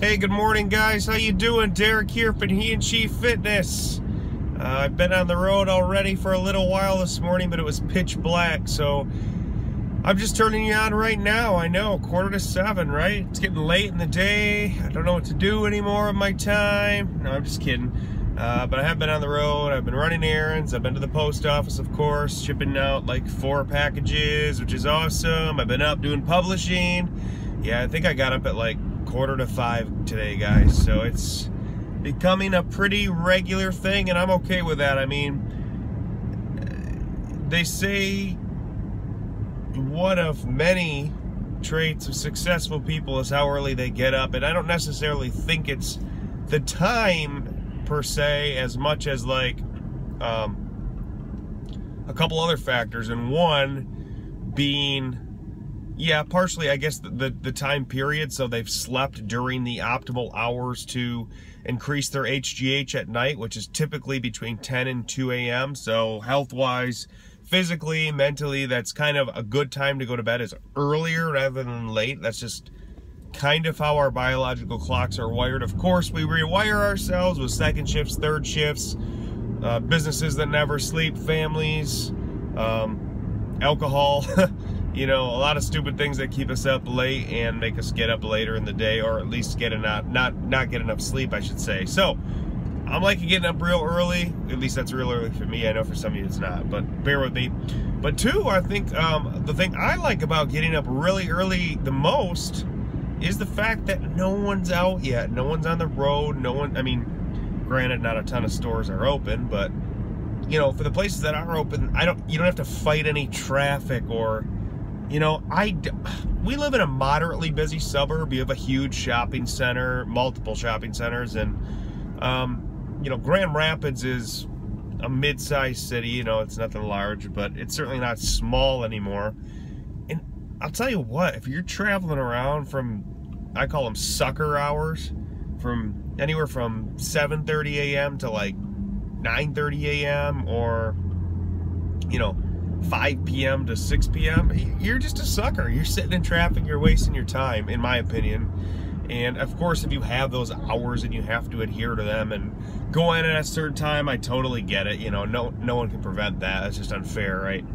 Hey, good morning, guys. How you doing? Derek here from He and She Fitness. I've been on the road already for a little while this morning, but it was pitch black, so I'm just turning you on right now. I know, 6:45, right? It's getting late in the day. I don't know what to do anymore with my time. No, I'm just kidding. But I have been on the road. I've been running errands. I've been to the post office, of course, shipping out like 4 packages, which is awesome. I've been up doing publishing. Yeah, I think I got up at like 4:45 today, guys. So it's becoming a pretty regular thing, and I'm okay with that. I mean, they say one of many traits of successful people is how early they get up, and I don't necessarily think it's the time per se as much as like a couple other factors, and one being, yeah, partially I guess the time period. So they've slept during the optimal hours to increase their HGH at night, which is typically between 10 and 2 a.m. So health-wise, physically, mentally, that's kind of a good time to go to bed, is earlier rather than late. That's just kind of how our biological clocks are wired. Of course, we rewire ourselves with second shifts, third shifts, businesses that never sleep, families, alcohol, you know, a lot of stupid things that keep us up late and make us get up later in the day, or at least get not get enough sleep, I should say. So I'm liking getting up real early. At least that's real early for me. I know for some of you it's not, but bear with me. But two, I think the thing I like about getting up really early the most is the fact that no one's out yet. No one's on the road. No one, I mean, granted, not a ton of stores are open, but you know, for the places that are open, you don't have to fight any traffic, or, you know, we live in a moderately busy suburb. You have a huge shopping center, multiple shopping centers, and you know, Grand Rapids is a mid-sized city. You know, it's nothing large, but it's certainly not small anymore. And I'll tell you what, if you're traveling around from, I call them sucker hours, from anywhere from 7:30 a.m. to like 9:30 a.m. or, you know, 5 p.m. to 6 p.m., you're just a sucker. You're sitting in traffic, you're wasting your time, in my opinion. And of course, if you have those hours and you have to adhere to them and go in at a certain time, I totally get it. You know, no one can prevent that. That's just unfair, right?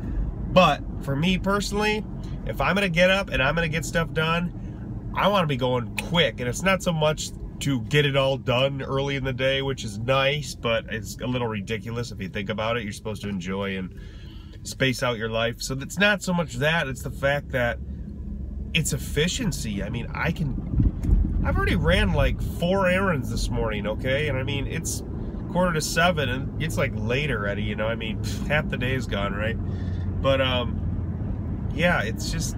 But for me personally, if I'm gonna get up and I'm gonna get stuff done, I want to be going quick. And it's not so much to get it all done early in the day, which is nice, but it's a little ridiculous if you think about it. You're supposed to enjoy and space out your life. So it's not so much that, it's the fact that it's efficiency. I mean, I've already ran like 4 errands this morning, okay? And I mean, it's 6:45 and it's like late already, you know? I mean, half the day is gone, right? But yeah, it's just,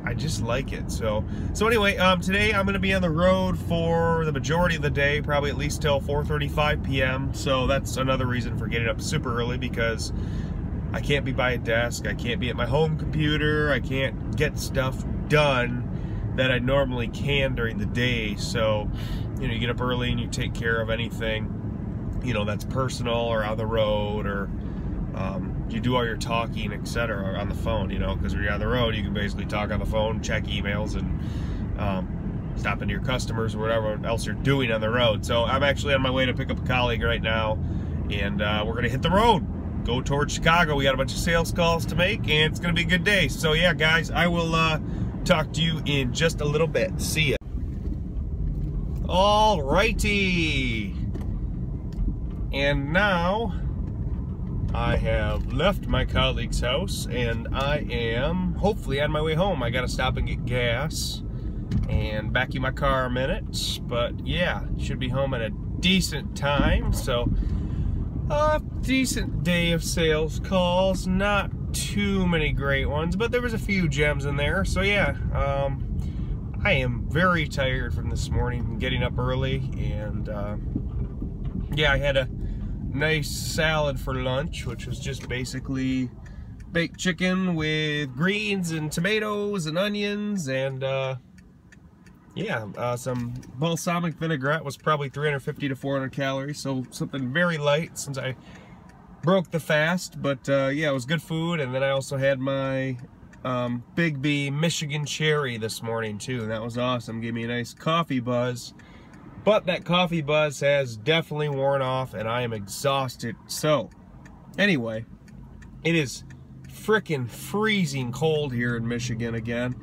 I just like it. So anyway, today I'm going to be on the road for the majority of the day, probably at least till 4:35 p.m. So that's another reason for getting up super early, because I can't be by a desk, I can't be at my home computer, I can't get stuff done that I normally can during the day. So, you know, you get up early and you take care of anything, you know, that's personal or on the road, or you do all your talking, etc. on the phone, you know, because when you're on the road, you can basically talk on the phone, check emails, and stop into your customers or whatever else you're doing on the road. So I'm actually on my way to pick up a colleague right now, and we're gonna hit the road, go towards Chicago. We got a bunch of sales calls to make, and it's gonna be a good day. So yeah, guys, I will talk to you in just a little bit. See ya. All righty, and now I have left my colleague's house, and I am hopefully on my way home. I gotta stop and get gas and vacuum my car a minute, but yeah, should be home at a decent time. So a decent day of sales calls, not too many great ones, but there was a few gems in there. So yeah, I am very tired from this morning, getting up early, and yeah, I had a nice salad for lunch, which was just basically baked chicken with greens and tomatoes and onions, and yeah, some balsamic vinaigrette. Was probably 350 to 400 calories, so something very light since I broke the fast. But yeah, it was good food. And then I also had my Big B Michigan cherry this morning too, and that was awesome. Gave me a nice coffee buzz. But that coffee buzz has definitely worn off and I am exhausted. So, anyway, it is frickin' freezing cold here in Michigan again.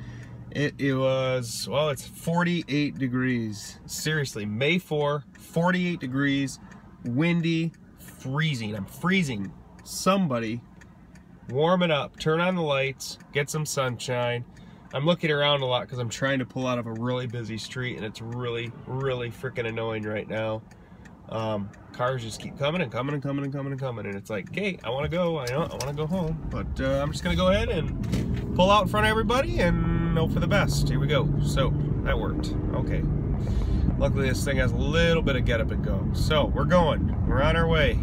It was, well, it's 48 degrees. Seriously, May 4, 48 degrees, windy, freezing. I'm freezing. Somebody warm it up, turn on the lights, get some sunshine. I'm looking around a lot because I'm trying to pull out of a really busy street and it's really, really freaking annoying right now. Cars just keep coming and coming and coming and coming and coming, and it's like, okay, I want to go, I want to go home, but I'm just gonna go ahead and pull out in front of everybody and hope for the best. Here we go. So that worked. Okay. Luckily this thing has a little bit of get up and go. So we're going. We're on our way.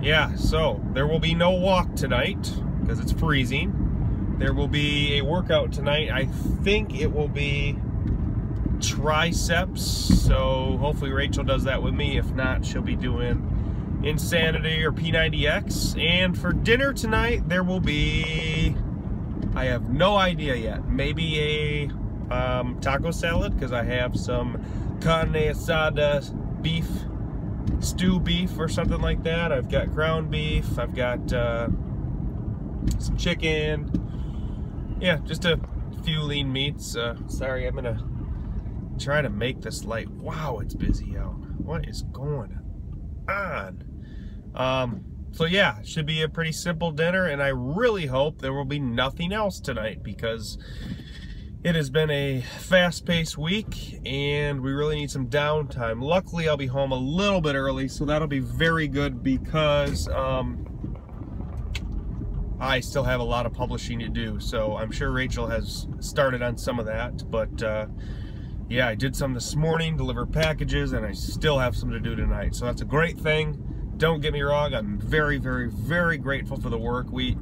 Yeah, so there will be no walk tonight because it's freezing. There will be a workout tonight. I think it will be triceps, so hopefully Rachel does that with me. If not, she'll be doing Insanity or P90X. And for dinner tonight, there will be, I have no idea yet, maybe a taco salad, because I have some carne asada beef, stew beef or something like that. I've got ground beef, I've got some chicken, yeah, just a few lean meats. Sorry, I'm gonna try to make this light. Wow, it's busy out. What is going on? So yeah, should be a pretty simple dinner, and I really hope there will be nothing else tonight because it has been a fast-paced week and we really need some downtime. Luckily, I'll be home a little bit early, so that'll be very good because I still have a lot of publishing to do. So I'm sure Rachel has started on some of that, but yeah, I did some this morning, delivered packages, and I still have some to do tonight. So that's a great thing. Don't get me wrong, I'm very, very, very grateful for the work. We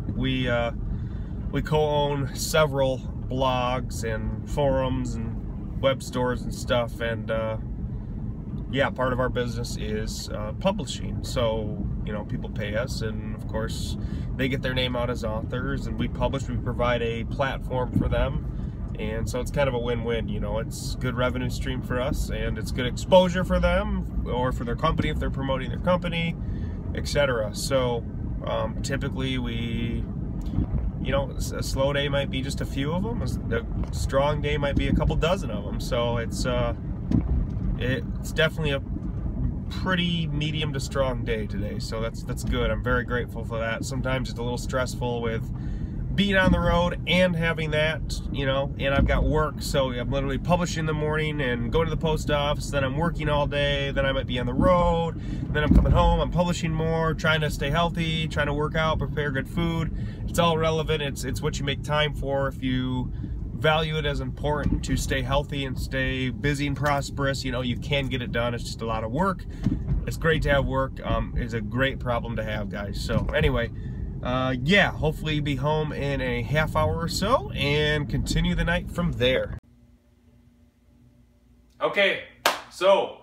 co-own several blogs and forums and web stores and stuff, and yeah, part of our business is publishing. So, you know, people pay us, and of course, they get their name out as authors, and we publish, we provide a platform for them. And so it's kind of a win-win, you know, it's good revenue stream for us, and it's good exposure for them, or for their company if they're promoting their company, etc. So typically we, you know, a slow day might be just a few of them, a strong day might be a couple dozen of them. So it's definitely a pretty medium to strong day today. So that's good. I'm very grateful for that. Sometimes it's a little stressful with being on the road and having that, you know, and I've got work, so I'm literally publishing in the morning and going to the post office, then I'm working all day, then I might be on the road, then I'm coming home, I'm publishing more, trying to stay healthy, trying to work out, prepare good food. It's all relevant. It's what you make time for. If you value it as important to stay healthy and stay busy and prosperous, you know, you can get it done. It's just a lot of work. It's great to have work. It's a great problem to have, guys. So anyway, yeah, hopefully be home in a half hour or so and continue the night from there. Okay, so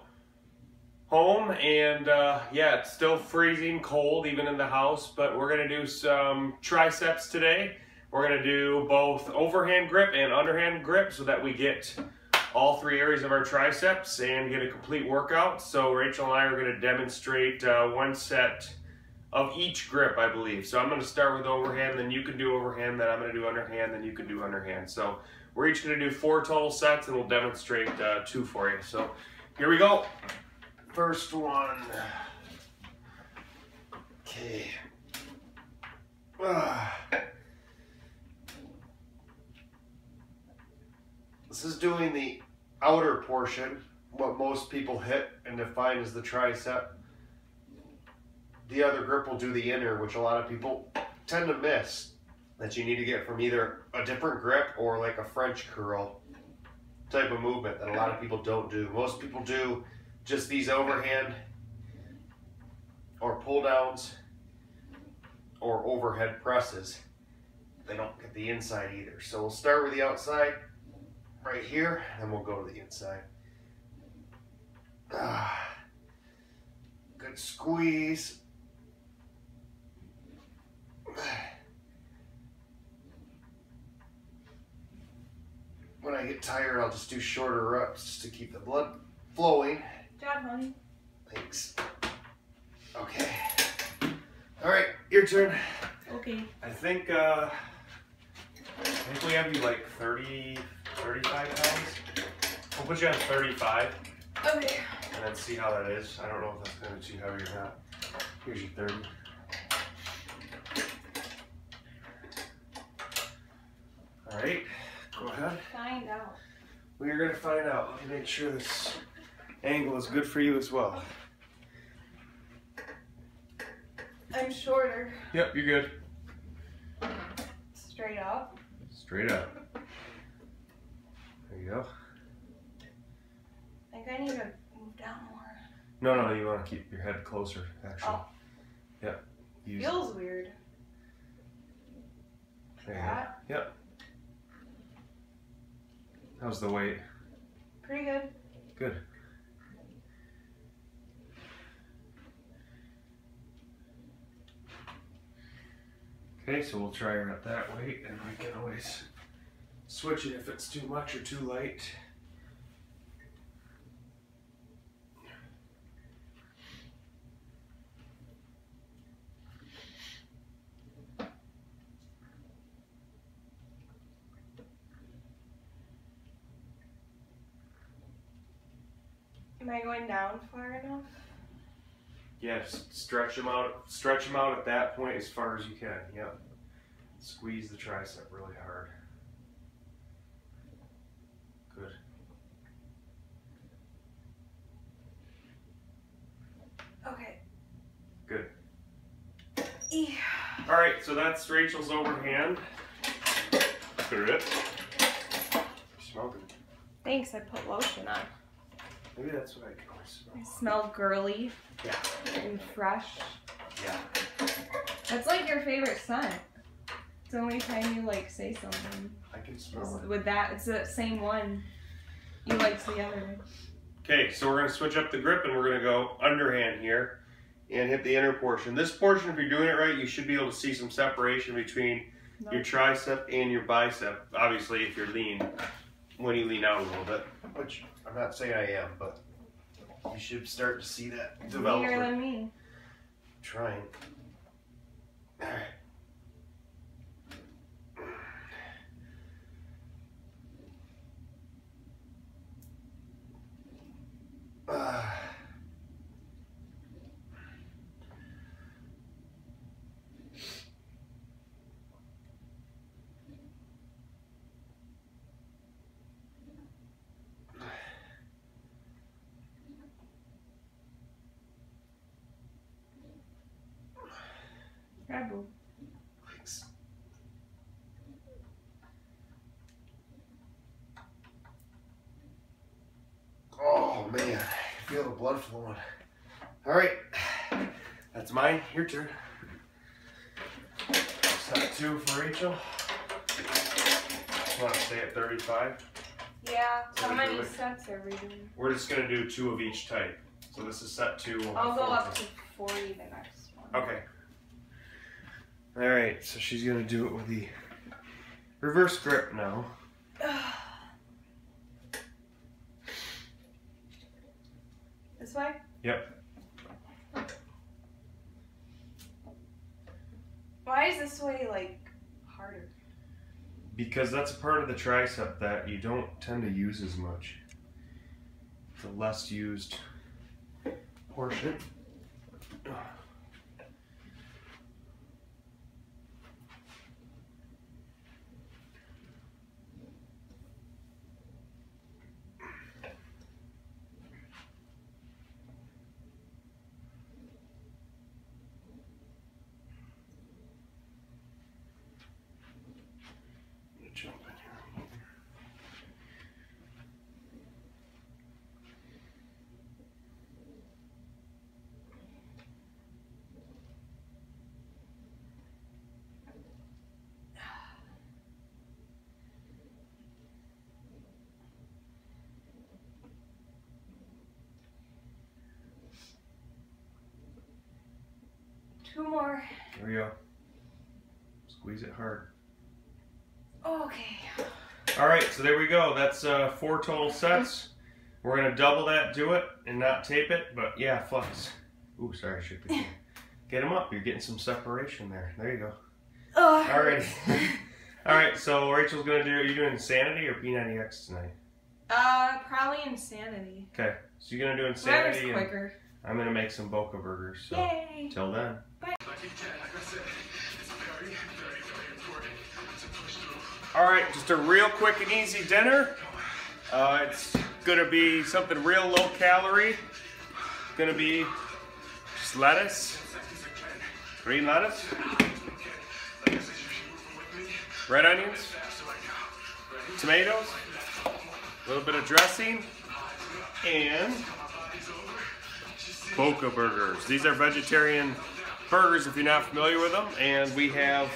home, and yeah, it's still freezing cold even in the house, but we're gonna do some triceps today. We're gonna do both overhand grip and underhand grip so that we get all three areas of our triceps and get a complete workout. So Rachel and I are gonna demonstrate one set of each grip, I believe. So I'm gonna start with overhand, then you can do overhand, then I'm gonna do underhand, then you can do underhand. So we're each gonna do 4 total sets, and we'll demonstrate 2 for you. So here we go. First one. Okay. This is doing the outer portion, what most people hit and define as the tricep. The other grip will do the inner, which a lot of people tend to miss, that you need to get from either a different grip or like a French curl type of movement that a lot of people don't do. Most people do just these overhand or pull downs or overhead presses. They don't get the inside either. So we'll start with the outside right here, and we'll go to the inside. Good squeeze. When I get tired, I'll just do shorter reps just to keep the blood flowing. Good job, honey. Thanks. Okay. All right, your turn. Okay. I think we have you like 30, 35 pounds. We'll put you on 35. Okay. And then see how that is. I don't know if that's going to be too heavy or not. Here's your 30. All right, go ahead. Find out. We are going to find out. Let me make sure this angle is good for you as well. I'm shorter. Yep, you're good. Straight up. Straight up. There you go. I think I need to move down more. No, you want to keep your head closer, actually. Oh. Yep. Feels weird. Like There that? you go. Yep. How's the weight? Pretty good. Good. Okay, so we'll try her at that weight, and we can always switch it if it's too much or too light. Am I going down far enough? Yes, stretch them out. Stretch them out at that point as far as you can. Yep. Squeeze the tricep really hard. Good. Okay. Good. Yeah. All right, so that's Rachel's overhand. Good. It. Smell good. Thanks, I put lotion on. Maybe that's what I can always smell. I smell girly. Yeah. And fresh. Yeah. That's like your favorite scent. It's the only time you like say something. I can smell it. With that, it's the same one you liked the other day. Okay, so we're going to switch up the grip and we're going to go underhand here and hit the inner portion. This portion, if you're doing it right, you should be able to see some separation between your tricep and your bicep. Obviously, if you're lean, when you lean out a little bit, which I'm not saying I am, but you should start to see that develop. Bigger than me. Trying. All right. Bravo. Thanks. Oh man, I feel the blood flowing. All right, that's mine. Your turn. Set 2 for Rachel. Want to stay at 35? Yeah. So How many really- sets are we doing? We're just gonna do 2 of each type. So this is set 2. I'll go up to 40 the next one. Okay. All right, so she's gonna do it with the reverse grip now. This way? Yep. Why is this way like harder? Because that's a part of the tricep that you don't tend to use as much. It's a less used portion. Jump in here. Two more. There we go. Squeeze it hard. Okay. All right, so there we go. That's 4 total sets. We're gonna double that, do it, and not tape it, but yeah, flex. Ooh, sorry, I shook the camera. Get them up, you're getting some separation there. There you go. Oh. Alrighty. Alright, so Rachel's gonna do, are you doing Insanity or P90X tonight? Probably Insanity. Okay, so you're gonna do Insanity. Whatever's quicker. I'm gonna make some Boca Burgers, so Yay. till then. Bye. Alright, just a real quick and easy dinner. It's gonna be something real low calorie. Gonna be just lettuce, green lettuce, red onions, tomatoes, a little bit of dressing, and Boca Burgers. These are vegetarian burgers if you're not familiar with them, and we have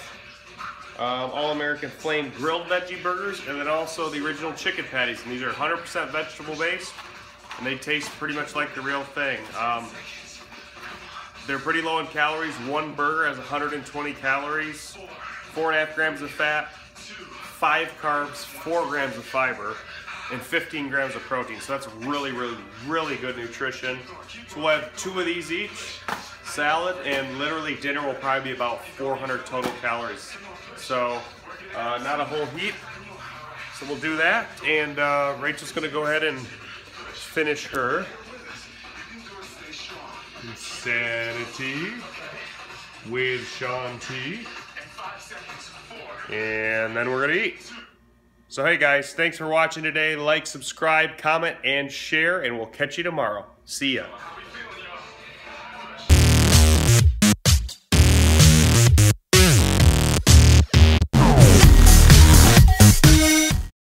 All-American Flame grilled veggie burgers, and then also the original chicken patties. And these are 100% vegetable based, and they taste pretty much like the real thing. They're pretty low in calories. One burger has 120 calories, 4.5 grams of fat, 5 carbs, 4 grams of fiber, and 15 grams of protein. So that's really, really, really good nutrition. So we'll have 2 of these each, salad, and literally dinner will probably be about 400 total calories. So not a whole heap. So we'll do that, and Rachel's gonna go ahead and finish her Insanity with Shanti, and then we're gonna eat. So hey guys, thanks for watching today. Like, subscribe, comment, and share, and we'll catch you tomorrow. See ya.